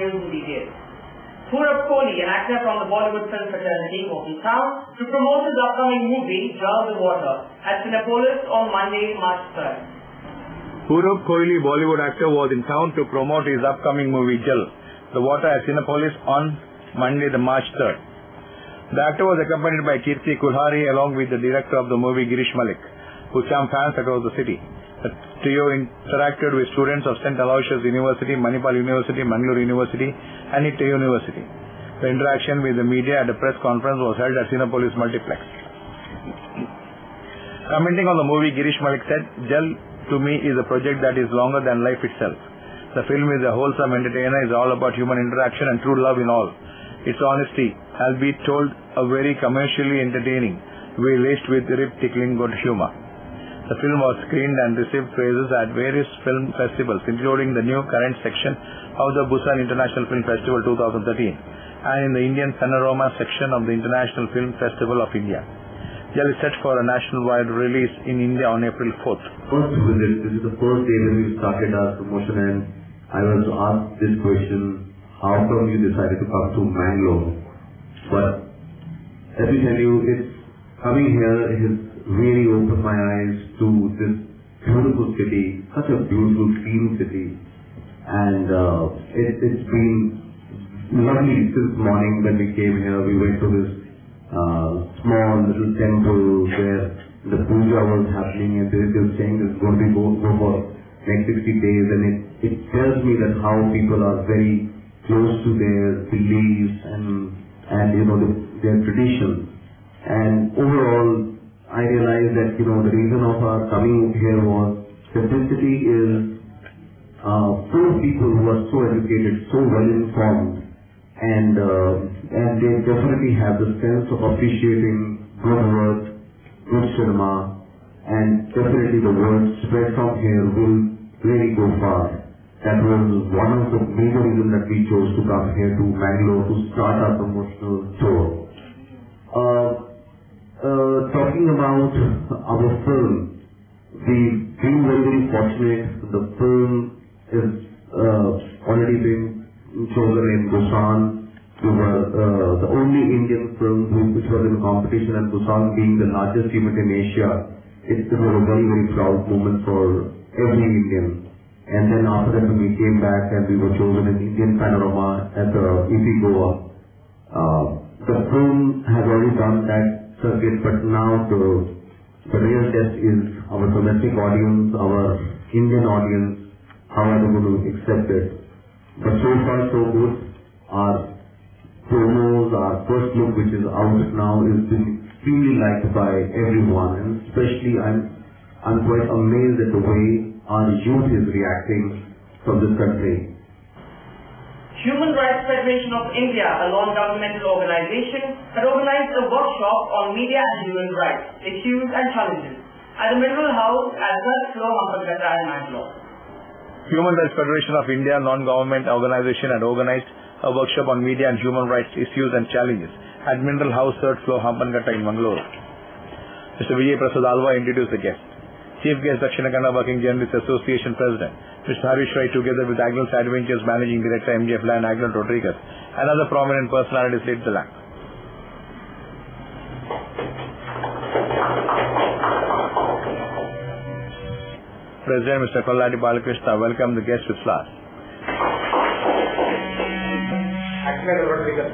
news and details. Purav Kohli, an actor from the Bollywood film fraternity, was in town to promote his upcoming movie, Jal the Water, at Cinepolis on Monday, March 3rd. Purav Kohli, Bollywood actor, was in town to promote his upcoming movie, Jal the Water, at Cinepolis on Monday, March 3rd. The actor was accompanied by Kirti Kulhari along with the director of the movie, Girish Malik, who charmed fans across the city. The trio interacted with students of St. Aloysius University, Manipal University, Mangalore University, and IIT University. The interaction with the media at a press conference was held at Cinepolis Multiplex. Commenting on the movie, Girish Malik said, Jal to me is a project that is longer than life itself. The film is a wholesome entertainer, is all about human interaction and true love in all. Its honesty, albeit told a very commercially entertaining way laced with rib-tickling good humor. The film was screened and received praises at various film festivals, including the new current section of the Busan International Film Festival 2013 and in the Indian Panorama section of the International Film Festival of India. Jal is set for a nationwide release in India on April 4th. First visit, this is the first day when we started our promotion, and I was asked this question, how come you decided to come to Mangalore? But let me tell you, it's coming here has really opened my eyes to this beautiful city, such a beautiful, clean city. And it's been lovely since morning when we came here. We went to this small little temple where the puja was happening, and they were saying it's going to be go for next 60 days. And it tells me that how people are very close to their beliefs and you know, their traditions. And overall, I realized that, you know, the reason of our coming here was simplicity is full of people who are so educated, so well informed, and they definitely have the sense of appreciating good work, good cinema, and definitely the word spread from here will really go far. That was one of the major reasons that we chose to come here to Mangalore to start our promotional tour. Talking about our film, we've been very, very fortunate. The film is already been chosen in Busan. We were the only Indian film which was in competition, and Busan being the largest event in Asia, it was a very, very proud moment for every Indian. And then after that, when we came back and we were chosen in Indian Panorama at the EP Goa, the film has already done that circuit, but now the real test is our domestic audience, our Indian audience, how are they going to accept it. But so far so good. Our promos, our first look which is out now is been extremely liked by everyone, and especially I'm quite amazed at the way our youth is reacting from this country. Human Rights Federation of India, a non-governmental organization, had organized a workshop on media and human rights, issues and challenges at the Mineral House at 3rd floor, Hampagata in Mangalore. Human Rights Federation of India, non-government organization, had organized a workshop on media and human rights issues and challenges at Mineral House, 3rd floor, Hampagata in Mangalore. Mr. Vijay Prasad Alva introduced the guest. Chief guest Dakshina Kannada Working Journalists Association President Mr. Harish Rai, together with Agnes Adventures Managing Director MJF Land Agnes Rodriguez and other prominent personalities lit the lamp. President Mr. Kolladi Balakrishna welcomed the guests with flowers. Agnes Rodriguez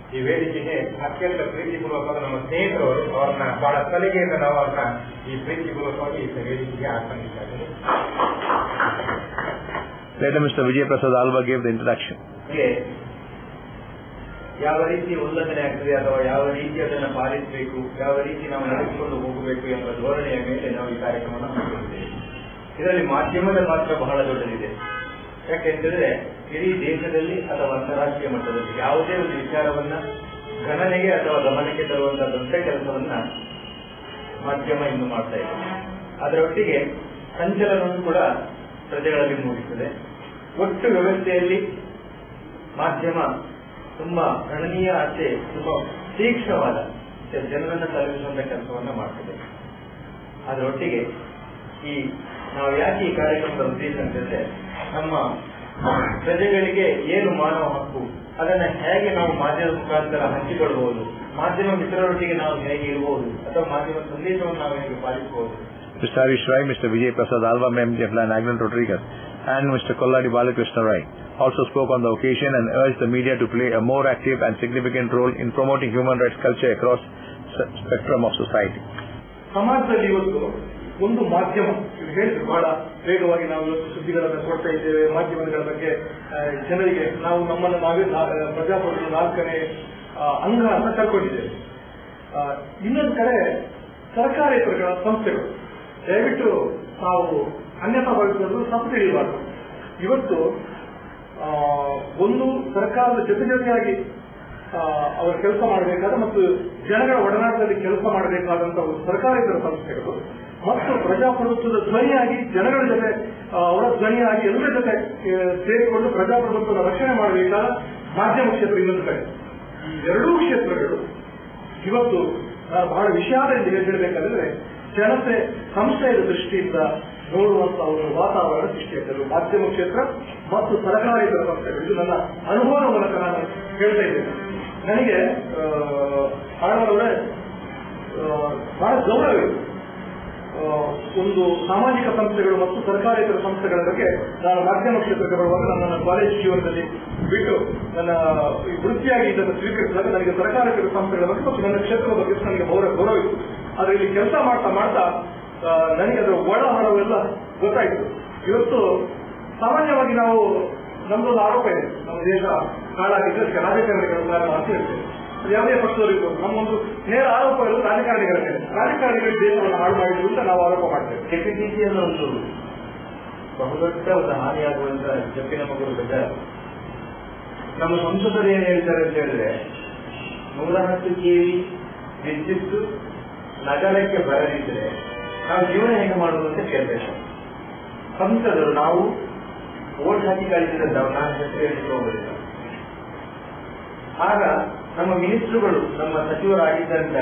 ಈ ವೇದಿಕೆಗೆ ಅತ್ಯಂತ ಪ್ರೀತಿಪೂರ್ವಕವಾದ ನಮ್ಮ ಸ್ನೇಹಿತರವರು ಅವ್ರನ್ನ ಬಹಳ ಸಲಿಗೆಯಿಂದ ನಾವು ಅವ್ರನ್ನ ಈ ಪ್ರೀತಿಪೂರ್ವಕವಾಗಿ ಈ ವೇದಿಕೆಗೆ ಆಹ್ವಾನಿಸಿದ್ದಾರೆ. Later Mr. Vijay Prasad Alva gave the introduction. ಯಾವ ರೀತಿ ಉಲ್ಲಂಘನೆ ಆಗ್ತದೆ ಅಥವಾ ಯಾವ ರೀತಿ ಅದನ್ನು ಪಾಲಿಸಬೇಕು, ಯಾವ ರೀತಿ ನಾವು ನಡೆಸಿಕೊಂಡು ಹೋಗಬೇಕು ಎಂಬ ಧೋರಣೆಯ ಮೇಲೆ ನಾವು ಈ ಕಾರ್ಯಕ್ರಮವನ್ನು ಹಮ್ಮಿಕೊಂಡಿದ್ದೇವೆ. ಇದರಲ್ಲಿ ಮಾಧ್ಯಮದ ಪಾತ್ರ ಬಹಳ ದೊಡ್ಡದಿದೆ. ಯಾಕೆಂತಂದ್ರೆ ಇಡೀ ದೇಶದಲ್ಲಿ ಅಥವಾ ಅಂತಾರಾಷ್ಟ್ರೀಯ ಮಟ್ಟದಲ್ಲಿ ಯಾವುದೇ ಒಂದು ವಿಚಾರವನ್ನ ಗಣನೆಗೆ ಅಥವಾ ಗಮನಕ್ಕೆ ತರುವಂತಹ ದೊಡ್ಡ ಕೆಲಸವನ್ನ ಮಾಧ್ಯಮ ಇಂದು ಮಾಡ್ತಾ ಇದೆ. ಅದರೊಟ್ಟಿಗೆ ಸಂಚಲನವನ್ನು ಕೂಡ ಪ್ರಜೆಗಳಲ್ಲಿ ಮೂಡಿಸುತ್ತದೆ. ಒಟ್ಟು ವ್ಯವಸ್ಥೆಯಲ್ಲಿ ಮಾಧ್ಯಮ ತುಂಬಾ ಗಣನೀಯ ಅಷ್ಟೇ ತುಂಬಾ ತೀಕ್ಷ್ಣವಾದ ಜನರನ್ನು ತಲುಪಿಸುವಂತ ಕೆಲಸವನ್ನ ಮಾಡ್ತದೆ. ಅದರೊಟ್ಟಿಗೆ ನಾವು ಯಾಕೆ ಈ ಕಾರ್ಯಕ್ರಮದ ಉದ್ದೇಶ ಅಂತಂದ್ರೆ, ನಮ್ಮ ಪ್ರಜೆಗಳಿಗೆ ಏನು ಮಾನವ ಹಕ್ಕು, ಅದನ್ನ ಹೇಗೆ ನಾವು ಮಾಧ್ಯಮದ ಮುಖಾಂತರ ಹಂಚಿಕೊಳ್ಳಬಹುದು, ಮಾಧ್ಯಮ ಮಿತ್ರರೊಟ್ಟಿಗೆ ನಾವು ಹೇಗೆ ಇರಬಹುದು, ಅಥವಾ ಮಾಧ್ಯಮ ಸಂದೇಶವನ್ನು ನಾವು ಹೇಗೆ ಪಾಲಿಸಬಹುದು. Mr. Harish Rai, Mr. Vijay Prasad Alva, MD of Agnan Rodriguez, and Mr. Kolladi Balakrishna Rai also spoke on the occasion and urged the media to play a more active and significant role in promoting human rights culture across spectrum of society. ಸಮಾಜದಲ್ಲಿ ಇವತ್ತು ಒಂದು ಮಾಧ್ಯಮ ಹೇಳಿದ್ರು, ಬಹಳ ವೇಗವಾಗಿ ನಾವು ಇವತ್ತು ಸುದ್ದಿಗಳನ್ನು ಕೊಡ್ತಾ ಇದ್ದೇವೆ. ಮಾಧ್ಯಮಗಳ ಬಗ್ಗೆ ಜನರಿಗೆ ನಾವು ನಮ್ಮನ್ನು ನಾವೇ ಪ್ರಜಾಪ್ರಭುತ್ವದ 4ನೇ ಅಂಗ ಅಂತ ಕರ್ಕೊಂಡಿದ್ದೇವೆ. ಇನ್ನೊಂದು ಕಡೆ ಸರ್ಕಾರೇತರ ಸಂಸ್ಥೆಗಳು, ದಯವಿಟ್ಟು ನಾವು ಅನ್ಯತಾ ಭಾವಿಸಲು ತಪ್ಪು ತಿಳಿಯಬಾರದು. ಇವತ್ತು ಒಂದು ಸರ್ಕಾರದ ಜೊತೆಯಾಗಿ ಅವರು ಕೆಲಸ ಮಾಡಬೇಕಾದ ಮತ್ತು ಜನಗಳ ಒಡನಾಟದಲ್ಲಿ ಕೆಲಸ ಮಾಡಬೇಕಾದಂತಹ ಸರ್ಕಾರೇತರ ಸಂಸ್ಥೆಗಳು ಮತ್ತು ಪ್ರಜಾಪ್ರಭುತ್ವದ ಧ್ವನಿಯಾಗಿ ಜನಗಳ ಜೊತೆ ಅವರ ಧ್ವನಿಯಾಗಿ ಎಲ್ಲರ ಜೊತೆ ಸೇರಿಕೊಂಡು ಪ್ರಜಾಪ್ರಭುತ್ವದ ರಕ್ಷಣೆ ಮಾಡಬೇಕಾದ ಮಾಧ್ಯಮ ಕ್ಷೇತ್ರ ಇನ್ನೊಂದು ಕಡೆ. ಈ ಎರಡೂ ಕ್ಷೇತ್ರಗಳು ಇವತ್ತು ಬಹಳ ವಿಷಾದದಿಂದ ಹೇಳಬೇಕಾದ್ರೆ ಜನತೆ ಸಂಶಯದ ದೃಷ್ಟಿಯಿಂದ ನೋಡುವಂತಹ ಒಂದು ವಾತಾವರಣ ಸೃಷ್ಟಿಯಾಗಲು ಮಾಧ್ಯಮ ಕ್ಷೇತ್ರ ಮತ್ತು ಸರ್ಕಾರೇತರ ಸಂಸ್ಥೆಗಳು, ಇದು ನನ್ನ ಅನುಭವದ ಮೂಲಕ ನಾನು ಹೇಳ್ತಾ ಇದ್ದೇನೆ. ನನಗೆ ಆಳವರೇ ಬಹಳ ಗೌರವವಿದೆ. ಒಂದು ಸಾಮಾಜಿಕ ಸಂಸ್ಥೆಗಳು ಮತ್ತು ಸರ್ಕಾರೇತರ ಸಂಸ್ಥೆಗಳ ಬಗ್ಗೆ ನಾನು ಮಾಧ್ಯಮ ಕ್ಷೇತ್ರಕ್ಕೆ ಬರುವಾಗ ನನ್ನ ಕಾಲೇಜ್ ಜೀವನದಲ್ಲಿ ಬಿಟ್ಟು ನನ್ನ ವೃತ್ತಿಯಾಗಿ ಇದನ್ನು ಸ್ವೀಕರಿಸಿದಾಗ ನನಗೆ ಸರ್ಕಾರೇತರ ಸಂಸ್ಥೆಗಳ ಬಗ್ಗೆ ಮತ್ತು ನನ್ನ ಕ್ಷೇತ್ರದ ಬಗ್ಗೆ ನನಗೆ ಗೌರವಿತ್ತು. ಆದರೆ ಇಲ್ಲಿ ಕೆಲಸ ಮಾಡ್ತಾ ಮಾಡ್ತಾ ನನಗೆ ಅದರ ಒಳ ಹೊರವೆಲ್ಲ ಗೊತ್ತಾಯಿತು. ಇವತ್ತು ಸಾಮಾನ್ಯವಾಗಿ ನಾವು ನಮ್ದೊಂದು ಆರೋಪ ಇದೆ, ನಮ್ಮ ದೇಶ ಹಾಳಾಗಿದ್ದರೆ ರಾಜಕಾರಣಿಗಳ ಕಾರಣ ಅಂತ ಹೇಳ್ತೇವೆ. ಯಾವುದೇ ಪಕ್ಷದವರು ಇರ್ಬೋದು, ನಮ್ಮೊಂದು ನೇರ ಆರೋಪ ಇರೋದು ರಾಜಕಾರಣಿಗಳ ಮೇಲೆ. ರಾಜಕಾರಣಿಗಳು ದೇಶವನ್ನು ಹಾಳು ಮಾಡಿದ್ರು ಅಂತ ನಾವು ಆರೋಪ ಮಾಡ್ತೇವೆ. ಕೆಪಿಸಿಸಿಯನ್ನು ಒಂದು ಬಹುದೊಡ್ಡ ಒಂದು ಹಾನಿಯಾಗುವಂತ ಜಪ್ಪಿನ ಮಗು ಬೆಟ್ಟ. ನಮ್ಮ ಸಂಸದರು ಏನ್ ಹೇಳ್ತಾರೆ ಅಂತ ಹೇಳಿದ್ರೆ, 110 kV ವಿದ್ಯುತ್ ನಗರಕ್ಕೆ ಬರದಿದ್ರೆ ನಾವು ಜೀವನ ಹೇಗೆ ಮಾಡುವುದು ಅಂತ ಕೇಳಬೇಕು. ಸಂಸದರು ನಾವು ವೋಟ್ ಹಾಕಿ ಕಳಿಸಿದಂತವ್ರು, ನಾನು ಹೆಸರು ಹೇಳಿಕೊಳ್ಳುವುದಿಲ್ಲ. ಆಗ ನಮ್ಮ ಮಿನಿಸ್ಟ್ರುಗಳು, ನಮ್ಮ ಸಚಿವರಾಗಿದ್ದಂತ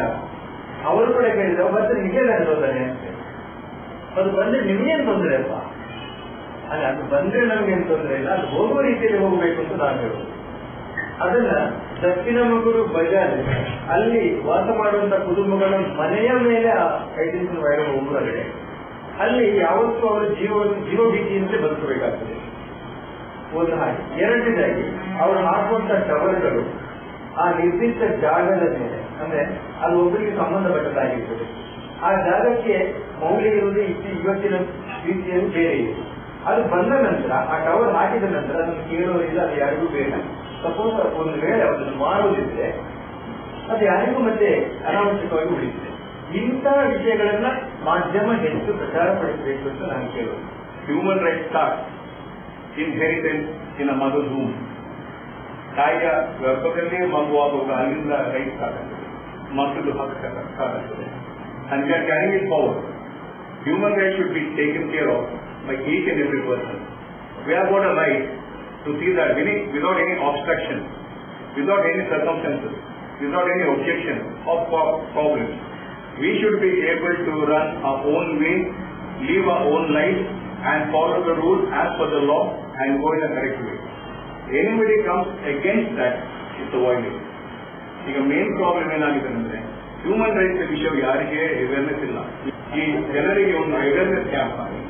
ಅವರು ಕೂಡ ಕೇಳಿದ್ರು, ಬಂದ್ರೆ ನಿಮಗೆ ಹೋದಾನೆ ಅಂತ. ಅದು ಬಂದ್ರೆ ನಿಮಗೇನು ತೊಂದರೆ ಅಲ್ವಾ? ಅಲ್ಲ, ಅದು ಬಂದ್ರೆ ನಮ್ಗೇನು ತೊಂದರೆ ಇಲ್ಲ, ಅದು ಹೋಗುವ ರೀತಿಯಲ್ಲಿ ಹೋಗಬೇಕು ಅಂತ ನಾನು ಹೇಳುದು. ಅದನ್ನ ದಕ್ಷಿಣ ಮಗೂರು ಬಜಾರ್ ಅಲ್ಲಿ ವಾಸ ಮಾಡುವಂತ ಕುಟುಂಬಗಳ ಮನೆಯ ಮೇಲೆ ಐಡೆಂಟಿಫೈ ವೈರಲ್ ಹೋಗುವುದಾದ್ರೆ ಅಲ್ಲಿ ಯಾವತ್ತೂ ಅವರ ಜೀವ ಭೀತಿಯಿಂದ ಬದುಕಬೇಕಾಗ್ತದೆ. ಒಂದು ಹಾಗೆ. ಎರಡನೇದಾಗಿ ಅವರು ಹಾಕುವಂತ ಟವರ್ಗಳು ಆ ನಿರ್ದಿಷ್ಟ ಜಾಗದ ಮೇಲೆ, ಅಂದ್ರೆ ಅದು ಒಬ್ಬರಿಗೆ ಸಂಬಂಧಪಟ್ಟದ್ದಾಗಿರ್ತದೆ. ಆ ಜಾಗಕ್ಕೆ ಮೌಲ್ಯ ಇರುವುದು ಇವತ್ತಿನ ರೀತಿಯಲ್ಲಿ ಬೇರೆ ಇದೆ. ಅದು ಬಂದ ನಂತರ, ಆ ಟವರ್ ಹಾಕಿದ ನಂತರ ಅದನ್ನು ಕೇಳೋರಿಲ್ಲ, ಅದು ಯಾರಿಗೂ ಬೇಡ. ಸಪೋಸ್ ಒಂದು ವೇಳೆ ಅದನ್ನು ಮಾಡುವುದಿದ್ರೆ ಅದು ಯಾರಿಗೂ ಮತ್ತೆ ಅನಾವಶ್ಯಕವಾಗಿ ಉಳಿದಿದೆ. ಇಂತಹ ವಿಷಯಗಳನ್ನ ಮಾಧ್ಯಮ ಹೆಚ್ಚು ಪ್ರಚಾರ ಪಡಿಸಬೇಕು ಅಂತ ನಾನು ಕೇಳೋದು. ಹ್ಯೂಮನ್ ರೈಟ್ಸ್ ಸ್ಟಾರ್ಟ್ ಇನ್ಹೆರಿಟೆನ್ಸ್ ಇನ್ ಅ ಮದರ್ಸ್ ಹೋಮ್. ತಾಯಿಯ ಗರ್ಭದಲ್ಲಿ ಮಗುವಾಗುವಾಗ ಅಲ್ಲಿಂದ ರೈಟ್ ಸ್ಟಾರ್ಟ್ ಆಗ್ತದೆ, ಮಕ್ಕಳು ಹಕ್ಕು ಸ್ಟಾರ್ಟ್ ಆಗ್ತದೆ. And we are carrying it forward. Human rights should be taken care of by each and every person. We have got a right to see that without any obstruction, without any circumstances, without any objection or problems. We should be able to run our own way, live our own life and follow the rules as per the law and go in a correct way. Anybody comes against that, it's a violation. ಈಗ main problem ಏನಾಗಿದೆ ಅಂದ್ರೆ human rights ವಿಷಯ ಯಾರಿಗೆ awareness ಇಲ್ಲ. ಈ ಜನರಿಗೆ ಒಂದು awareness camp ಆಗಿದೆ,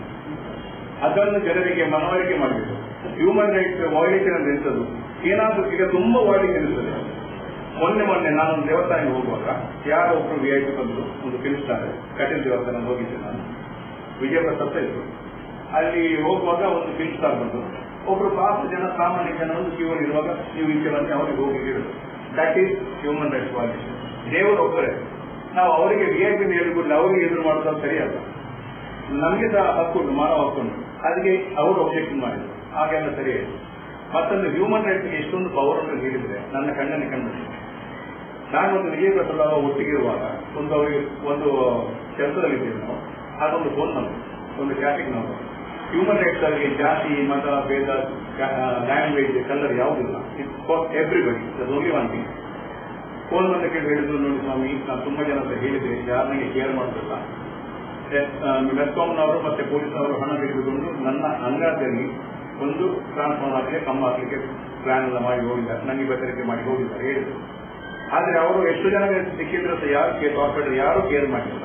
ಅದನ್ನು ಜನರಿಗೆ ಮನವರಿಕೆ ಮಾಡಬೇಕು. ಹ್ಯೂಮನ್ ರೈಟ್ಸ್ ವೈಲೇಷನ್ ಅಂತ ಇರ್ತದ್ದು ಏನಾದ್ರೂ ಈಗ ತುಂಬಾ ವೈಲೇಷನ್ ಇರ್ತದೆ. ಮೊನ್ನೆ ನಾನೊಂದು ದೇವಸ್ಥಾನಕ್ಕೆ ಹೋಗುವಾಗ ಯಾರೋ ಒಬ್ರು VIP ಬಂದು ಒಂದು ತಿಳಿಸ್ತಾರೆ, ಕಟೀಲ್ ದೇವಸ್ಥಾನ ಹೋಗಿದ್ದೆ ನಾನು, ವಿಜಯ ಪ್ರಸಾದ್ ಇದ್ರು. ಅಲ್ಲಿ ಹೋಗುವಾಗ ಒಂದು ಫಿಲ್ಸ್ಟಾರ್ ಬಂದು ಒಬ್ರು ಪಾಪ ಜನ, ಸಾಮಾನ್ಯ ಜನ ಒಂದು ಕ್ಯೂವಲ್ಲಿ ಇರುವಾಗ ನೀವು ಈಚೆ ಬಂದು ಅವರಿಗೆ ಹೋಗಿ ಹೇಳುದು. That is human rights violation. ದೇವರು ಒಬ್ಬರೇ, ನಾವು ಅವರಿಗೆ VIP ಹೇಳಿಬಿಟ್ಟು ಅವರಿಗೆ ಎದುರು ಮಾಡೋದು ಸರಿಯಲ್ಲ. ನಮಗೆ ಸಹ ಹಕ್ಕು, ಮಾನವ ಹಕ್ಕುಂಟು, ಅದಕ್ಕೆ ಅವರು ಒಬ್ಜೆಕ್ಷನ್ ಮಾಡಿದ್ರು, ಹಾಗೆಲ್ಲ ಸರಿಯಾಯಿತು. ಮತ್ತೊಂದು ಹ್ಯೂಮನ್ ರೈಟ್ಸ್ಗೆ ಎಷ್ಟೊಂದು ಪವರ್ ಅಂತ ಹೇಳಿದ್ರೆ ನನ್ನ ಕಣ್ಣಲ್ಲಿ ಕಂಡು. ನಾನು ಒಂದು ವಿಜಯ ಪ್ರಸಾದ ಒಟ್ಟಿಗೆ ಇರುವಾಗ ಅವರಿಗೆ ಒಂದು ಕೆಲಸದಲ್ಲಿದ್ದೇವೆ ನಾವು, ಅದೊಂದು ಫೋನ್ ನಮಗೆ ಒಂದು ಚಾಟಿಂಗ್ ನಾವು ಹ್ಯೂಮನ್ ರೈಟ್ಸ್ ಅವರಿಗೆ ಜಾತಿ, ಮತ, ಭೇದ, ಲ್ಯಾಂಗ್ವೇಜ್, ಕಲರ್ ಯಾವುದಿಲ್ಲ. It's for everybody. That only one thing. Phone ಬಂದ ಕೇಳಿ ಹೇಳಿದ್ರು, ನೋಡಿ ಸ್ವಾಮಿ, ನಾನು ತುಂಬಾ ಜನ ಅಂತ ಹೇಳಿದೆ, ಯಾರನಿಗೆ ಕೇರ್ ಮಾಡೋದಿಲ್ಲ. ಮೆಸ್ಕಾಂನವರು ಮತ್ತೆ ಪೊಲೀಸ್ನವರು ಹಣ ತೆಗೆದುಕೊಂಡು ನನ್ನ ಅಂಗಾದಲ್ಲಿ ಒಂದು ಟ್ರಾನ್ಸ್ಫಾರ್ಮ್ ಆಗಲಿಕ್ಕೆ ಕಮ್ಮ ಹಾಕಲಿಕ್ಕೆ ಪ್ಲಾನ್ ಎಲ್ಲ ಮಾಡಿ ಹೋಗಿದ್ದಾರೆ, ನನಗೆ ಬೆದರಿಕೆ ಮಾಡಿ ಹೋಗಿದ್ದಾರೆ ಹೇಳಿದ್ರು. ಆದರೆ ಅವರು ಎಷ್ಟು ಜನಗೆ ಸಿಕ್ಕಿದ್ರು ಸಹ ಯಾರು ಕಾರ್ಪೊರೇಟರ್ ಯಾರು ಕೇರ್ ಮಾಡಿಲ್ಲ.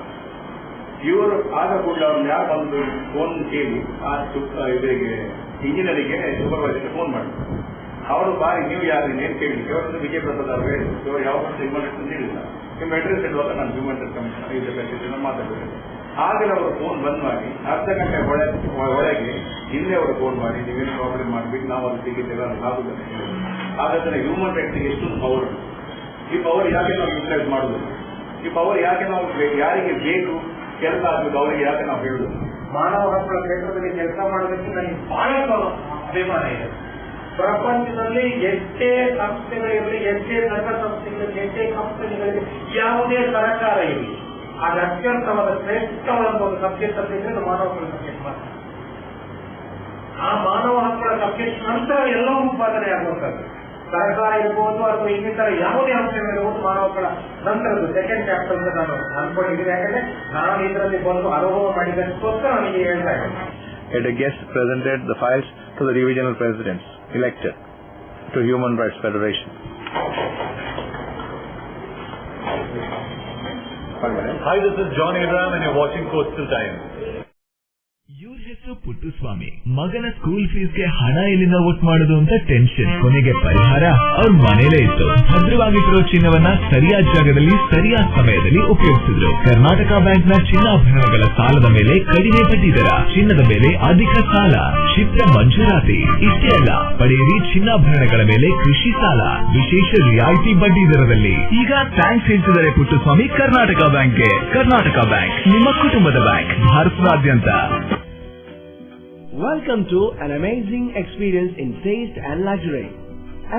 ಇವರು ಆದ ಕೂಡಲೇ ಅವ್ರನ್ನ ಯಾರು ಬಂದು ಫೋನ್ ಕೇಳಿ ಆ ಇವರಿಗೆ ಇಂಜಿನಿಯರಿಗೆ ಸೂಪರ್ವೈಸರ್ಗೆ ಫೋನ್ ಮಾಡಿದ್ರು. ಅವರು ಬಾರಿ ನೀವು ಯಾರು ಏನು ಕೇಳಲಿಕ್ಕೆ ಅವರನ್ನು ವಿಜಯ ಪ್ರಸಾದ್ ಅವರು ಹೇಳಿದ್ರು, ಇವರು ಯಾವ ಇನ್ಫಾರ್ಮೇಷನ್ ನೀಡಿಲ್ಲ, ನಿಮ್ಮ ಅಡ್ರೆಸ್ ಇಡುವಾಗ ನಾನು ಹ್ಯೂಮನ್ ರೈಟ್ಸ್ ಕಮಿಷನ್ ಮಾತಾಡಬೇಕು. ಆಗಲೇ ಅವರು ಫೋನ್ ಬಂದ್ ಮಾಡಿ ಅರ್ಧ ಗಂಟೆ ಒಳಗೆ ಹಿಂದೆ ಅವರು ಫೋನ್ ಮಾಡಿ ನೀವೇನು ಪ್ರಾಬ್ಲಮ್ ಮಾಡಬೇಕು, ನಾವು ಅದು ತೆಗಿದ್ದೇವೆ ಅದು ಆಗುವುದನ್ನು ಹೇಳಿದ್ರು. ಹಾಗಾದ್ರೆ ಹ್ಯೂಮನ್ ರೈಟ್ಸ್ಗೆ ಎಷ್ಟೊಂದು ಪವರ್, ಈ ಪವರ್ ಯಾಕೆ ನಾವು ಯೂಟಿಲೈಸ್ ಮಾಡುವುದು, ಈ ಪವರ್ ಯಾಕೆ ನಾವು ಯಾರಿಗೆ ಬೇಕು ಕೆಲಸ ಆಗಬೇಕು ಅವರಿಗೆ ಯಾಕೆ ನಾವು ಹೇಳುದು. ಮಾನವ ಹಕ್ಕುಗಳ ಕ್ಷೇತ್ರದಲ್ಲಿ ಕೆಲಸ ಮಾಡೋದಕ್ಕೆ ನನಗೆ ಬಹಳ ಅಭಿಮಾನ ಇದೆ. ಪ್ರಪಂಚದಲ್ಲಿ ಎಷ್ಟೇ ಸಂಸ್ಥೆಗಳಿರಲಿ, ಎಷ್ಟೇ ಸಂಘ ಸಂಸ್ಥೆಗಳಿರಲಿ, ಎಷ್ಟೇ ಕಂಪನಿಗಳಿರಲಿ, ಯಾವುದೇ ಸರ್ಕಾರ ಇರಲಿ, ಅದು ಅತ್ಯಂತವಾದ ಶ್ರೇಷ್ಠವಾದ ಒಂದು ಸಬ್ಜೆಕ್ಟ್ ಅಂತ ಇದ್ರೆ ಮಾನವ ಹಕ್ಕುಗಳ ಸಬ್ಜೆಕ್ಟ್ ಮಾತ್ರ. ಆ ಮಾನವ ಹಕ್ಕುಗಳ ಸಬ್ಜೆಕ್ಟ್ ನಂತರ ಎಲ್ಲವೂ ಉತ್ಪಾದನೆ ಆಗುವಂಥದ್ದು. ಸರ್ಕಾರ ಇರ್ಬೋದು ಅಥವಾ ಇನ್ನಿತರ ಯಾವುದೇ ಅಂಶಗಳಿರ್ಬೋದು, ಮಾನವ ಹಕ್ಕುಗಳ ನಂತರದ್ದು ಸೆಕೆಂಡ್ ಚಾಪ್ಟರ್ ಅಂತ ನಾನು ಅನ್ಕೊಂಡಿದ್ದೀನಿ. ಯಾಕಂದ್ರೆ ನಾನು ಇದರಲ್ಲಿ ಬಂದು ಅನುಭವ ಮಾಡಿದಕ್ಕೋಸ್ಕರ ನನಗೆ ಹೇಳ್ತಾ ಇದ್ದೀನಿ. Had a guest presented the files to the divisional presidents elected to Human Rights Federation. Hi, this is John Abraham and you're watching Coastal Times. ಇವ್ರ ಹೆಸರು ಪುಟ್ಟುಸ್ವಾಮಿ. ಮಗನ ಸ್ಕೂಲ್ ಫೀಸ್ಗೆ ಹಣ ಎಲ್ಲಿಂದ ಒಟ್ಟು ಮಾಡೋದು ಅಂತ ಟೆನ್ಷನ್. ಕೊನೆಗೆ ಪರಿಹಾರ ಅವ್ರ ಮನೇಲೇ ಇತ್ತು. ಭದ್ರವಾಗಿಟ್ಟಿರೋ ಚಿನ್ನವನ್ನ ಸರಿಯಾದ ಜಾಗದಲ್ಲಿ ಸರಿಯಾದ ಸಮಯದಲ್ಲಿ ಉಪಯೋಗಿಸಿದ್ರು. ಕರ್ನಾಟಕ ಬ್ಯಾಂಕ್ನ ಚಿನ್ನಾಭರಣಗಳ ಸಾಲದ ಮೇಲೆ ಕಡಿಮೆ ಬಡ್ಡಿ ದರ, ಚಿನ್ನದ ಮೇಲೆ ಅಧಿಕ ಸಾಲ, ಕ್ಷಿಪ್ರ ಮಂಜೂರಾತಿ. ಇಷ್ಟೇ ಅಲ್ಲ, ಪಡೆಯಿರಿ ಚಿನ್ನಾಭರಣಗಳ ಮೇಲೆ ಕೃಷಿ ಸಾಲ ವಿಶೇಷ ರಿಯಾಯಿತಿ ಬಡ್ಡಿ ದರದಲ್ಲಿ. ಈಗ ಥ್ಯಾಂಕ್ಸ್ ಹೇಳ್ತಿದ್ದಾರೆ ಪುಟ್ಟುಸ್ವಾಮಿ ಕರ್ನಾಟಕ ಬ್ಯಾಂಕ್ಗೆ. ಕರ್ನಾಟಕ ಬ್ಯಾಂಕ್ ನಿಮ್ಮ ಕುಟುಂಬದ ಬ್ಯಾಂಕ್, ಭಾರತದಾದ್ಯಂತ. Welcome to an amazing experience in taste and luxury.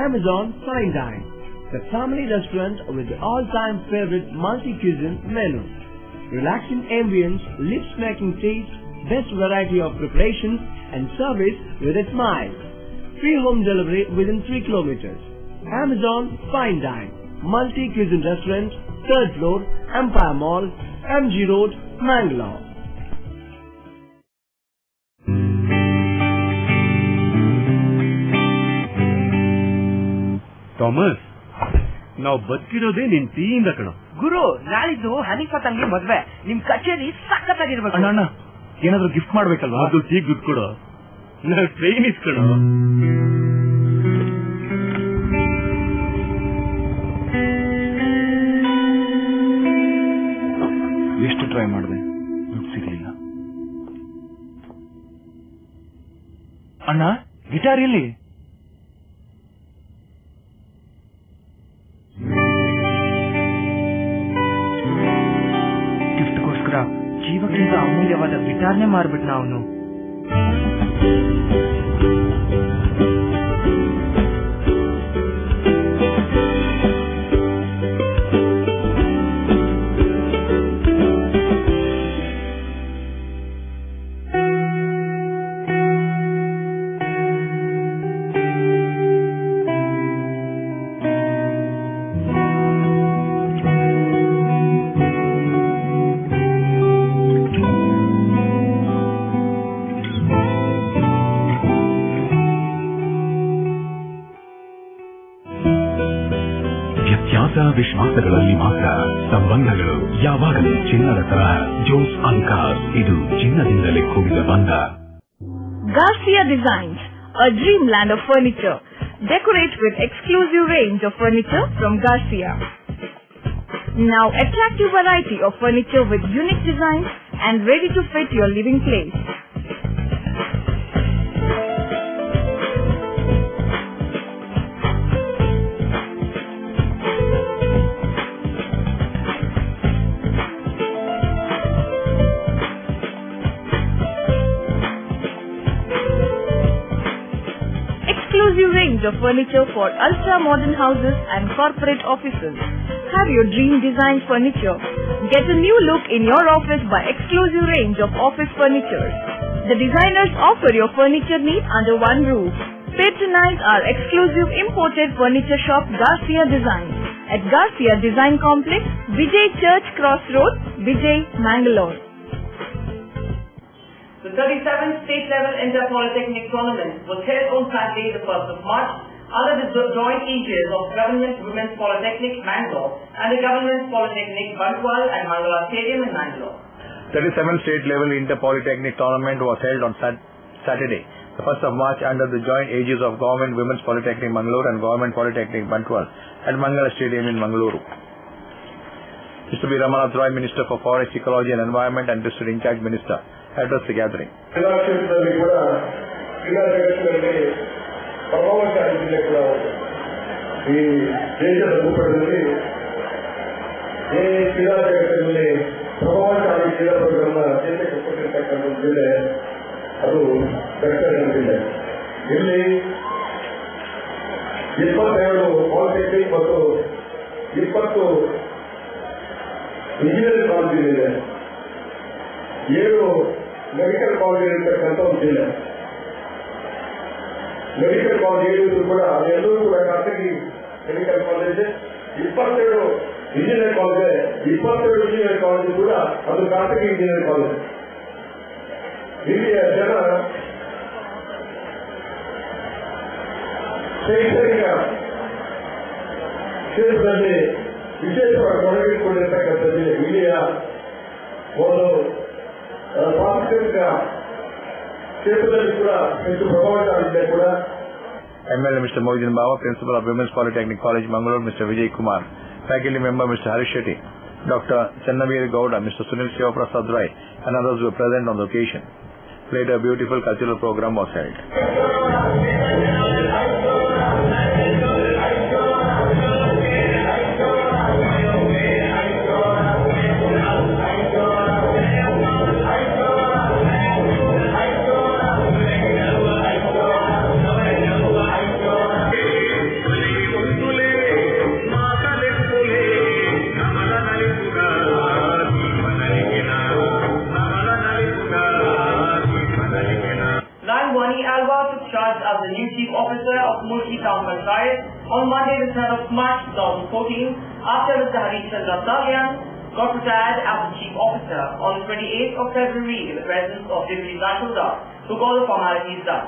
Amazon Fine Dine, the family restaurant with the all-time favorite multi-cuisine menu. Relaxing ambience, lips-making taste, best variety of preparations and service with a smile. Free home delivery within 3 kilometers. Amazon Fine Dine, multi-cuisine restaurant, 3rd floor, Empire Mall, MG Road, Mangalore. Thomas, ನಾವು ಬದುಕಿರೋದೇ ನಿನ್ ಟೀಯಿಂದ ಕಣ. ಗುರು, ನಾಳಿದ್ದು ಹನೀಫಾ ತಂಗಿ ಮದ್ವೆ, ನಿಮ್ ಕಚೇರಿ ಸಖತ್ತಾಗಿರ್ಬೇಕು. ಅಣ್ಣ, ಏನಾದ್ರು ಗಿಫ್ಟ್ ಮಾಡ್ಬೇಕಲ್ವಾ? ಅದು ಟೀ ದುಡ್ಡು ಕೊಡು. ನಾವು ಟ್ರೈನ್ ಇಸ್ಕಣ. ಎಷ್ಟು ಟ್ರೈ ಮಾಡಿದೆ, ದುಡ್ಡು ಸಿಗ್ಲಿಲ್ಲ. ಅಣ್ಣ, ಗಿಟಾರ್ ಎಲ್ಲಿ? ಗಿಫ್ಟ್ಗೋಸ್ಕರ ಜೀವಕ್ಕಿಂತ ಅಮೂಲ್ಯವಾದ ಗಿಟಾರ್ನೇ ಮಾರ್ಬಿಟ್ನ ಅವನು. ವಿಶ್ವಾಸಗಳಲ್ಲಿ ಮಾತ್ರ ಸಂಬಂಧಗಳು ಯಾವಾಗಲೂ ಚಿನ್ನದ ತರಹ. ಜೋಸ್ ಅಲ್ಕಾಸ್, ಇದು ಚಿನ್ನದಿಂದಲೇ ಕೂಡಿದ ಬಂಧ. Garcia Designs, a dreamland of furniture. Decorate with exclusive range of furniture from Garcia. Now attractive variety of furniture with unique designs and ready to fit your living place. Exclusive range of furniture for ultra-modern houses and corporate offices. Have your dream design furniture. Get a new look in your office by exclusive range of office furniture. The designers offer your furniture needs under one roof. Patronize our exclusive imported furniture shop Garcia Designs at Garcia Design Complex, Vijay Church Cross Road, Vijay, Mangalore. The 37th state level inter-polytechnic tournament was held on Saturday, the 1st of March, under the joint aegis of Government Women's Polytechnic, Mangalore, and the Government Polytechnic, Bantwal and Mangala Stadium in Mangalore. 37th state level inter-polytechnic tournament was held on Saturday, the 1st of March, under the joint aegis of Government Women's Polytechnic, Mangalore, and Government Polytechnic, Bantwal, at Mangala Stadium in Mangalore. Mr. B. Ramanath Roy, Minister for Forest, Ecology and Environment and District In-charge Minister, addressed the gathering. ಪ್ರಭಾವಶಾಲಿ ಜಿಲ್ಲೆ ಕೂಡ ಈ ದೇಶದ ಭೂಪಟದಲ್ಲಿ ಈ ಕ್ರೀಡಾ ಜಗತ್ತಿನಲ್ಲಿ ಪ್ರಭಾವಶಾಲಿ ಕ್ರೀಡಾಪಟುಗಳನ್ನ ದೇಶಕ್ಕೆ ಕೊಟ್ಟಿರ್ತಕ್ಕಂಥ ಜಿಲ್ಲೆ ಅದು ದಕ್ಷಿಣ ಜಿಲ್ಲೆ. ಇಲ್ಲಿ 27 ಪಾಲಿಟೆಕ್ನಿಕ್ ಮತ್ತು 20 ಇಂಜಿನಿಯರಿಂಗ್ ಕಾಲೇಜುಗಳಿದೆ. 7 ಮೆಡಿಕಲ್ ಕಾಲೇಜ್ ಇರತಕ್ಕಂಥ ಒಂದು ಜಿಲ್ಲೆ. ಮೆಡಿಕಲ್ ಕಾಲೇಜ್ ಹೇಳಿದ್ರು ಕೂಡ ಅದೆಲ್ಲರೂ ಕೂಡ ಖಾಸಗಿ medical college. 22 engineering college, 22 engineering college ಕೂಡ ಅದು ಖಾಸಗಿ ಇಂಜಿನಿಯರಿಂಗ್ ಕಾಲೇಜ್. ಇಲ್ಲಿಯ ಜನ ಶೈಕ್ಷಣಿಕ ಕ್ಷೇತ್ರದಲ್ಲಿ ವಿಶೇಷವಾಗಿ ತೊಡಗಿಸಿಕೊಂಡಿರ್ತಕ್ಕಂಥ ಜಿಲ್ಲೆ. ಇಲ್ಲಿಯ ಒಂದು ಸಾಂಸ್ಕೃತಿಕ ಕ್ಷೇತ್ರದಲ್ಲಿ ಕೂಡ ಹೆಚ್ಚು ಪ್ರಭಾವಶಾಲಿ ಕೂಡ. MLA Mr. Mohideen Bawa, Principal of Women's Polytechnic College, Mangalore, Mr. Vijay Kumar, Faculty Member Mr. Harish Shetty, Dr. Channavir Gowda, Mr. Sunil Shivaprasad Rai, and others were present on the occasion. Later, a beautiful cultural program was held. As the new Chief Officer of Mulki Town Panchayat on Monday the 3rd of March 2014, after Mr. Harish Chandra Salyan got retired as the Chief Officer on the 28th of February in the presence of Deputy Tahsildar, who got the formalities done.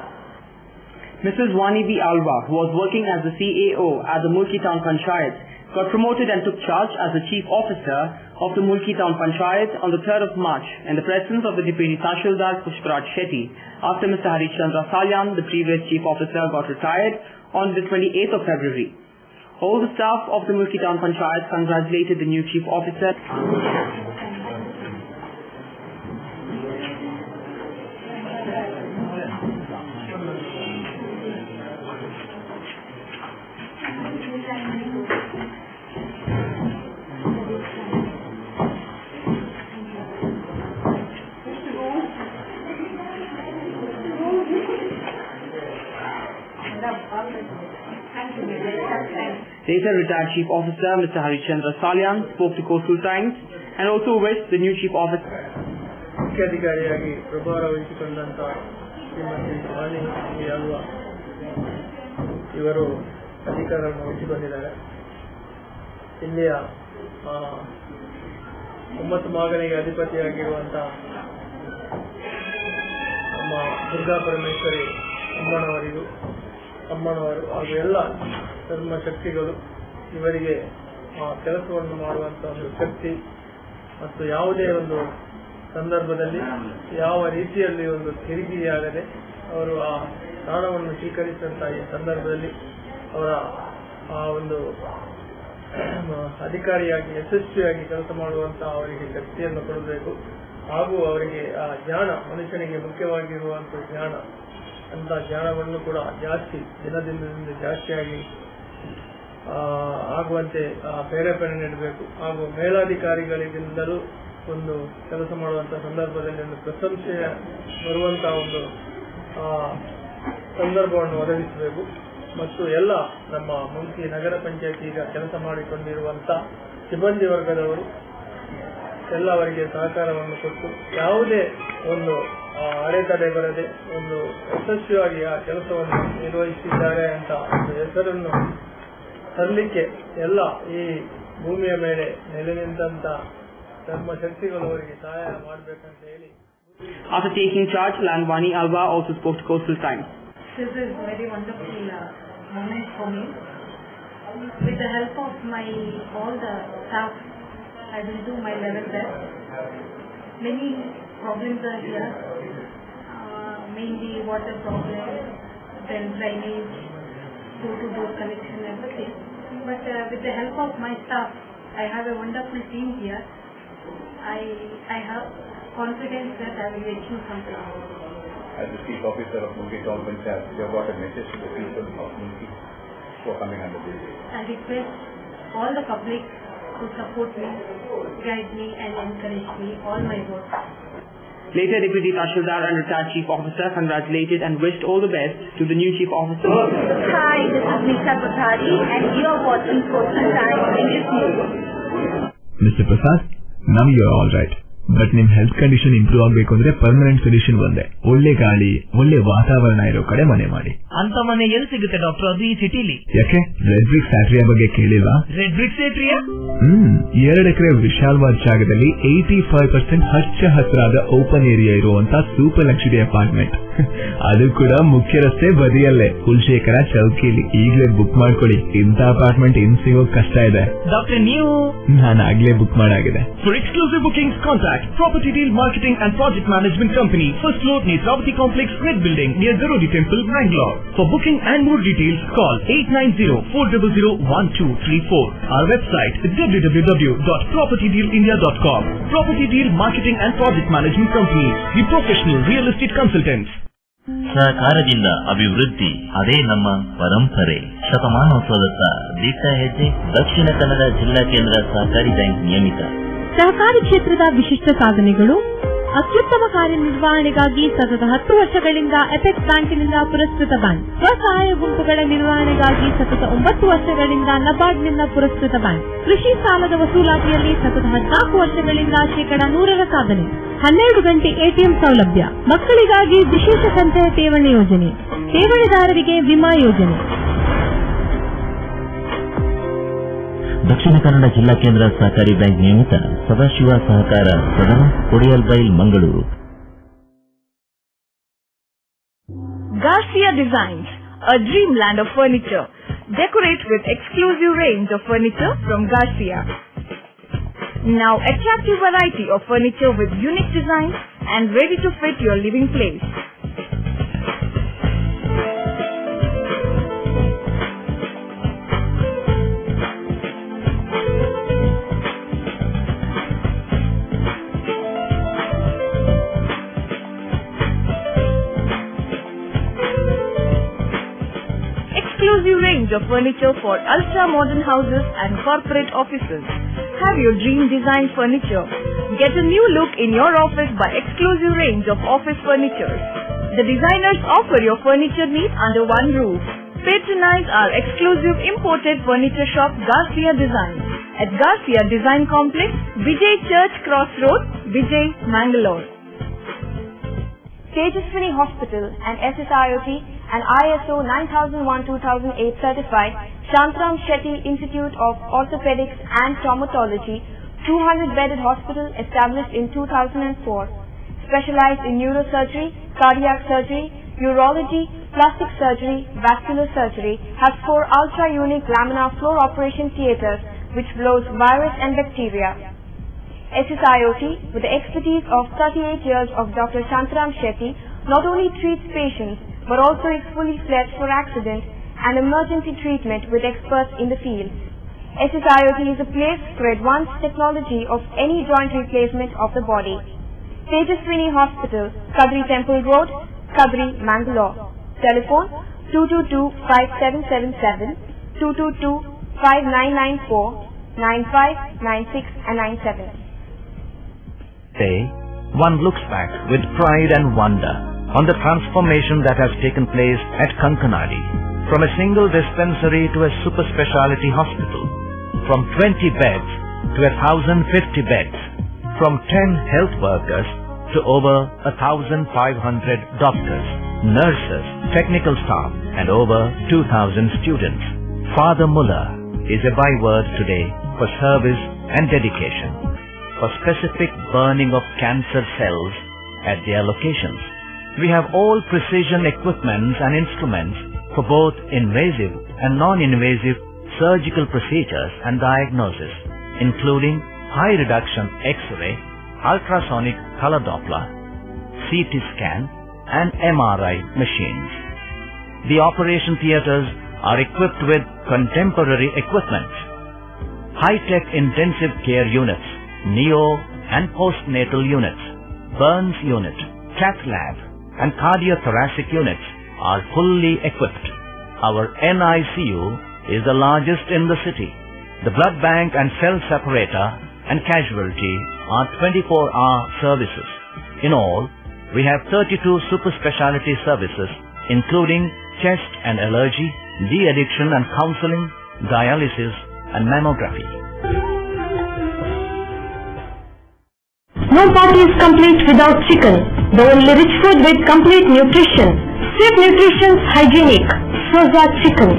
Mrs. Wani B. Alva, who was working as the CAO at the Mulki Town Panchayat, got promoted and took charge as the Chief Officer of the Mulki Town Panchayat on the 3rd of March in the presence of the Deputy Tahsildar Pushparaj Shetty, after Mr. Harish Chandra Salyan, the previous Chief Officer, got retired on the 28th of February. All the staff of the Mulki Town Panchayat congratulated the new Chief Officer. Later, retired Chief Officer Mr. Harish Chandra Salyan spoke to Coastal Times and also wished the new Chief Officer. ಮುಖ್ಯಾಧಿಕಾರಿಯಾಗಿ ಪ್ರಭಾರ ವಹಿಸಿಕೊಂಡಂತ ಶ್ರೀಮತಿ ವಾಣಿ B. ಅಲ್ವಾ ಇವರು ಅಧಿಕಾರವನ್ನು ವಹಿಸಿಕೊಂಡಿದ್ದಾರೆ. ಇಲ್ಲಿಯ 9 ಮಗನಿಗೆ ಅಧಿಪತಿಯಾಗಿರುವಂತ ನಮ್ಮ ದುರ್ಗಾ ಪರಮೇಶ್ವರಿ ಅಮ್ಮನವರು ಹಾಗೂ ಎಲ್ಲ ಧರ್ಮ ಶಕ್ತಿಗಳು ಇವರಿಗೆ ಕೆಲಸವನ್ನು ಮಾಡುವಂತ ಒಂದು ಶಕ್ತಿ ಮತ್ತು ಯಾವುದೇ ಒಂದು ಸಂದರ್ಭದಲ್ಲಿ ಯಾವ ರೀತಿಯಲ್ಲಿ ಒಂದು ತಿರುಗಿಯಾಗದೆ ಅವರು ಆ ಸ್ಥಾನವನ್ನು ಸ್ವೀಕರಿಸಿದಂತಹ ಈ ಸಂದರ್ಭದಲ್ಲಿ ಅವರ ಆ ಒಂದು ಅಧಿಕಾರಿಯಾಗಿ ಯಶಸ್ವಿಯಾಗಿ ಕೆಲಸ ಮಾಡುವಂತಹ ಅವರಿಗೆ ಶಕ್ತಿಯನ್ನು ಕೊಡಬೇಕು. ಹಾಗೂ ಅವರಿಗೆ ಆ ಜ್ಞಾನ, ಮನುಷ್ಯನಿಗೆ ಮುಖ್ಯವಾಗಿರುವಂತಹ ಜ್ಞಾನ, ಅಂತ ಜ್ಞಾನವನ್ನು ಕೂಡ ಜಾಸ್ತಿ ದಿನದಿಂದ ಜಾಸ್ತಿಯಾಗಿ ಆಗುವಂತೆ ಪ್ರೇರೇಪಣೆ ನೀಡಬೇಕು. ಹಾಗೂ ಮೇಲಾಧಿಕಾರಿಗಳಿಗಿಂತಲೂ ಒಂದು ಕೆಲಸ ಮಾಡುವಂತಹ ಸಂದರ್ಭದಲ್ಲಿ ಒಂದು ಪ್ರಶಂಸೆ ಬರುವಂತಹ ಒಂದು ಸಂದರ್ಭವನ್ನು ಒದಗಿಸಬೇಕು. ಮತ್ತು ಎಲ್ಲ ನಮ್ಮ ಮುಲ್ಕಿ ನಗರ ಪಂಚಾಯತ್ ಈಗ ಕೆಲಸ ಮಾಡಿಕೊಂಡಿರುವಂತ ಸಿಬ್ಬಂದಿ ವರ್ಗದವರು ಎಲ್ಲ ಅವರಿಗೆ ಸಹಕಾರವನ್ನು ಕೊಟ್ಟು ಯಾವುದೇ ಒಂದು ಅಡೆತಡೆ ಬರದೆ ಒಂದು ಯಶಸ್ವಿಯಾಗಿ ಆ ಕೆಲಸವನ್ನು ನಿರ್ವಹಿಸಿದ್ದಾರೆ ಅಂತ ಒಂದು ಹೆಸರನ್ನು ತರಲಿಕ್ಕೆ ಎಲ್ಲ ಈ ಭೂಮಿಯ ಮೇಲೆ ನೆಲೆ ನಿಂತ ಧರ್ಮ ಶಕ್ತಿಗಳು ಅವರಿಗೆ ಸಹಾಯ ಮಾಡಬೇಕಂತ ಹೇಳಿ After taking charge, Vani Alva also spoke to Coastal Times. This is a very wonderful moment for me. With the help of all the staff, I will do my level best. Many problems are here, mainly water problems, then drainage, door-to-door connection, everything. But with the help of my staff, I have a wonderful team here. I have confidence that I will achieve something. As the Chief Officer of Mulki Town Panchayat, you have got a message to the people of Mulki who are coming under this. I request all the public to support me, guide me and encourage me all my work. Later, Deputy Tahsildar and retired Chief Officer congratulated and wished all the best to the new Chief Officer. Hi, this is Nisha Kothari and you are watching Coastal Times English News. Mr. Prasad, now you are alright. But ನಿಮ್ health condition improve ಆಗಬೇಕು ಅಂದ್ರೆ permanent solution ಒಂದೇ, ಒಳ್ಳೆ ಗಾಳಿ ಒಳ್ಳೆ ವಾತಾವರಣ ಇರೋ ಕಡೆ ಮನೆ ಮಾಡಿ. ಅಂತ ಮನೆ ಎಲ್ಲಿ ಸಿಗುತ್ತೆ ಡಾಕ್ಟರ್? ಅದು ಈ ಸಿಟಿಲಿ. ಯಾಕೆ ರೆಡ್ ಬ್ರಿಕ್ಸ್ ಫ್ಯಾಕ್ಟರಿಯ ಬಗ್ಗೆ ಕೇಳಿಲ್ವಾ? Red BRICS ಫ್ಯಾಕ್ಟರಿಯಾ? 2 ಎಕರೆ ವಿಶಾಲವಾದ ಜಾಗದಲ್ಲಿ 85% ಹಚ್ಚ ಹಸಿರಾದ ಓಪನ್ ಏರಿಯಾ ಇರುವಂತ ಸೂಪರ್ ಲಕ್ಸುರಿ ಅಪಾರ್ಟ್ಮೆಂಟ್. ಅದು ಕೂಡ ಮುಖ್ಯ ರಸ್ತೆ ಬದಿಯಲ್ಲೇ, ಕುಲಶೇಖರ ಚೌಕಿಲಿ. ಈಗಲೇ ಬುಕ್ ಮಾಡ್ಕೊಳ್ಳಿ, ಇಂಥ ಅಪಾರ್ಟ್ಮೆಂಟ್ ಇನ್ ಸಿಗೋ ಕಷ್ಟ ಇದೆ. ಡಾಕ್ಟರ್ ನೀವು? ನಾನು ಆಗ್ಲೇ ಬುಕ್ ಮಾಡಾಗಿದೆ. For exclusive bookings contact Property Deal Marketing and Project Management Company, First Floor, Netravati Complex, Red Building, near Garodi Temple, Bangalore. For booking and more details, call 890-400-1234. Our website is www.propertydealindia.com. Property Deal Marketing and Project Management Company, the professional real estate consultants. ಸಹಕಾರದಿಂದ ಅಭಿವೃದ್ಧಿ, ಅದೇ ನಮ್ಮ ಪರಂಪರೆ. ಶತಮಾನೋತ್ಸವದತ್ತ ದಿಟ್ಟ ಹೆಜ್ಜೆ. ದಕ್ಷಿಣ ಕನ್ನಡ ಜಿಲ್ಲಾ ಕೇಂದ್ರ ಸಹಕಾರಿ ಬ್ಯಾಂಕ್ ನಿಯಮಿತ. ಸಹಕಾರಿ ಕ್ಷೇತ್ರದ ವಿಶಿಷ್ಟ ಸಾಧನೆಗಳು. ಅತ್ಯುತ್ತಮ ಕಾರ್ಯನಿರ್ವಹಣೆಗಾಗಿ ಸತತ 10 ವರ್ಷಗಳಿಂದ ಎಪೆಕ್ಸ್ ಬ್ಯಾಂಕಿನಿಂದ ಪುರಸ್ಕೃತ ಬ್ಯಾಂಕ್. ಸ್ವಸಹಾಯ ಗುಂಪುಗಳ ನಿರ್ವಹಣೆಗಾಗಿ ಸತತ 9 ವರ್ಷಗಳಿಂದ ನಬಾರ್ಡ್ನಿಂದ ಪುರಸ್ಕೃತ ಬ್ಯಾಂಕ್. ಕೃಷಿ ಸಾಲದ ವಸೂಲಾತಿಯಲ್ಲಿ ಸತತ 14 ವರ್ಷಗಳಿಂದ 100% ಸಾಧನೆ. 12 ಗಂಟೆ ಎಟಿಎಂ ಸೌಲಭ್ಯ. ಮಕ್ಕಳಿಗಾಗಿ ವಿಶೇಷ ಸಂಚಯ ಠೇವಣಿ ಯೋಜನೆ. ಠೇವಣಿದಾರರಿಗೆ ವಿಮಾ ಯೋಜನೆ. ದಕ್ಷಿಣ ಕನ್ನಡ ಜಿಲ್ಲಾ ಕೇಂದ್ರ ಸಹಕಾರಿ ಬ್ಯಾಂಕ್ ನಿಯಮಿತ. ಸದಾಶಿವ ಸಹಕಾರ ಸದನ, Kodialbail, Mangaluru. Garcia Designs, a dreamland of furniture. Decorate with exclusive range of furniture from Garcia. Now attractive variety of furniture with unique designs and ready to fit your living place. Exclusive range of furniture for ultra-modern houses and corporate offices. Have your dream design furniture. Get a new look in your office by exclusive range of office furniture. The designers offer your furniture needs under one roof. Patronize our exclusive imported furniture shop Garcia Design at Garcia Design Complex, Vijay Church Cross Road, Vijay, Mangalore. Tejaswini Hospital and SSIOT and ISO 9001-2008 certified Shantram Shetty Institute of Orthopedics and Traumatology, 200-bedded hospital established in 2004. Specialized in neurosurgery, cardiac surgery, urology, plastic surgery, vascular surgery, has 4 ultra-unique laminar floor operation theatres which blows virus and bacteria. SSIOT, with the expertise of 38 years of Dr. Shantram Shetty, not only treats patients but also is fully fledged for accident and emergency treatment with experts in the field. SSIOT is a place for advanced technology of any joint replacement of the body. Tejaswini Hospital, Kadri Temple Road, Kadri, Mangalore. Telephone 222-5777, 222-5994, 95, 96 and 97. Today, one looks back with pride and wonder on the transformation that has taken place at Kankanadi, from a single dispensary to a super speciality hospital, from 20 beds to 1,050 beds, from 10 health workers to over 1,500 doctors, nurses, technical staff and over 2,000 students. Father Muller is a byword today for service and dedication, for specific burning of cancer cells at their locations. We have all precision equipments and instruments for both invasive and non-invasive surgical procedures and diagnosis, including high reduction X-ray, ultrasonic color Doppler, CT scan, and MRI machines. The operation theaters are equipped with contemporary equipment, high-tech intensive care units, neo and postnatal units, burns unit, cath lab, and cardiothoracic units are fully equipped. Our NICU is the largest in the city. The blood bank and cell separator and casualty are 24-hour services. In all, we have 32 super specialty services, including chest and allergy, de-addiction and counseling, dialysis, and mammography. No party is complete without chicken. The only rich food with complete nutrition. Safe nutrition, hygienic. Soza Chicken.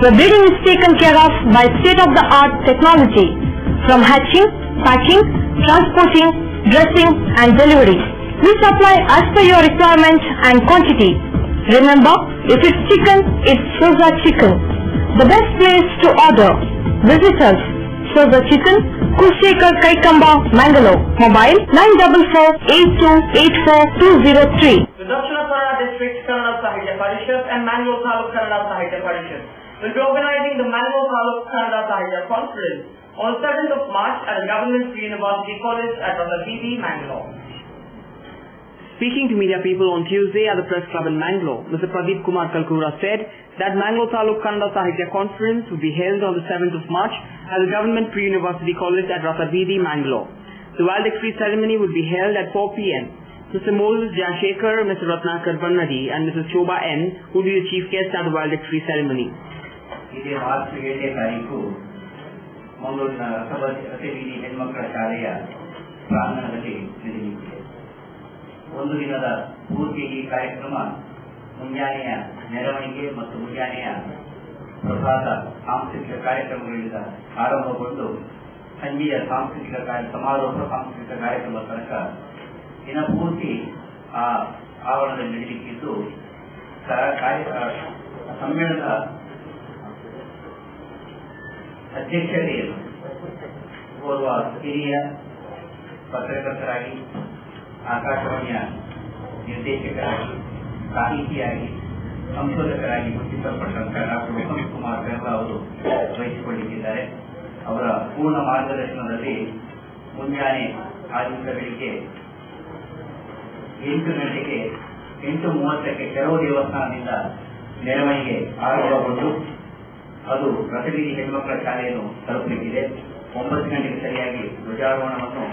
The breeding is taken care of by state-of-the-art technology. From hatching, packing, transporting, dressing and delivery. We supply as per your requirement and quantity. Remember, if it's chicken, it's Soza Chicken. The best place to order. Visit us. Soza Chicken, Kushekar Kaikamba, Mangalore. Mobile 944-8284-203. The Dakshina Kannada District Kannada Sahitya Parishad and Mangalore Taluk Kannada Sahitya Parishad will be organizing the Mangalore Taluk Kannada Sahitya Conference on 7th of March at the Government Pre-University College at Rathabidi, Mangalore. Speaking to media people on Tuesday at the Press Club in Mangalore, Mr. Pradeep Kumar Kalkura said that Mangalore Taluk Kannada Sahitya Conference will be held on the 7th of March at the Government Pre-University College at Rathabidi, Mangalore. The Wild Decree ceremony will be held at 4 p.m. Mr. Moses Jashekar, Mr. Ratnakar Bannadi and Mrs. Shobha N. will be the chief guests at the Wild Decree ceremony. ಇದೇ March 7ನೇ ತಾರೀಕು ಮಂಗಳೂರಿನ ರಥಬೀದಿ ಹೆಣ್ಮಕ್ಕಳ ಶಾಲೆಯ ಪ್ರಾಂಗಣದಲ್ಲಿ ನಡೆಯಲಿದೆ. ಒಂದು ದಿನದ ಪೂರ್ತಿ ಈ ಕಾರ್ಯಕ್ರಮ ಮುಂಜಾನೆಯ ಮೆರವಣಿಗೆ ಮತ್ತು ಮುಂಜಾನೆಯ ಪ್ರಭಾತ ಸಾಂಸ್ಕೃತಿಕ ಕಾರ್ಯಕ್ರಮಗಳಿಂದ ಆರಂಭಗೊಂಡು ಸಂಜೆಯ ಸಾಂಸ್ಕೃತಿಕ ಸಮಾರೋಪ ಸಾಂಸ್ಕೃತಿಕ ಕಾರ್ಯಕ್ರಮದ ತನಕ ದಿನ ಪೂರ್ತಿ ಆ ಆವರಣದಲ್ಲಿ ನಡೆಯಲಿಕ್ಕಿದ್ದು ಸಮ್ಮೇಳನದ ಅಧ್ಯಕ್ಷತೆಯನ್ನು ಓರ್ವ ಹಿರಿಯ ಪತ್ರಕರ್ತರಾಗಿ ಆಕಾಶವಾಣಿಯ ನಿರ್ದೇಶಕರಾಗಿ ಸಾಹಿತಿಯಾಗಿ ಸಂಶೋಧಕರಾಗಿ ಗುರುತಿಸಲ್ಪಟ್ಟಂತಹ ಡಾಕ್ಟರ್ ವಸಂತ್ ಕುಮಾರ್ ಬೆರ್ಲಾ ಅವರು ವಹಿಸಿಕೊಂಡಿದ್ದಾರೆ. ಅವರ ಪೂರ್ಣ ಮಾರ್ಗದರ್ಶನದಲ್ಲಿ ಮುಂಜಾನೆ ಆ ದಿವಸ ಬೆಳಿಗ್ಗೆ 8 ಗಂಟೆಗೆ 8:30ಕ್ಕೆ ಕೆರವು ದೇವಸ್ಥಾನದಿಂದ ಮೆರವಣಿಗೆ ಆರಂಭಗೊಂಡು ಅದು ರಥಬೀದಿ ಹೆಣ್ಮಕ್ಕಳ ಶಾಲೆಯನ್ನು ತಲುಪಲಿಕ್ಕಿದೆ. 9 ಗಂಟೆಗೆ ಸರಿಯಾಗಿ ಧ್ವಜಾರೋಹಣವನ್ನು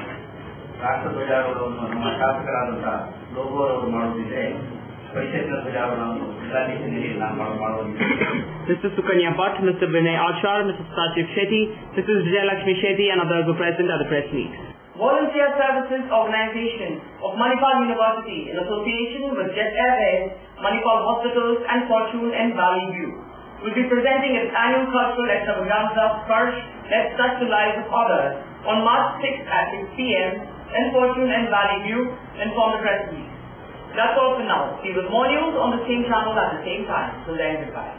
ರಾಷ್ಟ್ರ ಧ್ವಜಾರೋಹಣವನ್ನು ನಮ್ಮ ಶಾಸಕರಾದಂತಹ ಲೋಗೋರವರು ಮಾಡುತ್ತಿದ್ದರೆ ಪರಿಷತ್ನ ಧ್ವಜಾರೋಹಣವನ್ನು ಜಿಲ್ಲಾಧ್ಯಕ್ಷರಲ್ಲಿ ನಾನು ಮಾಡುವುದಿಲ್ಲ. Mr. Sukanya Bhatt, Mr. Vinay Achar, Mr. Sachit Shetty, Mrs. Vijayalakshmi Shetty and others were present at the press meet. Volunteer Services Organization of Manipal University in association with Jet Airways, Manipal Hospitals and Fortune and Valley View will be presenting its annual cultural extravaganza Sparsh, Let's Touch the Lives of Others on March 6th at 6 p.m. in Fortune and Valley View inform the press meet. That's all for now. See with more news on the same channel at the same time. Till then, goodbye.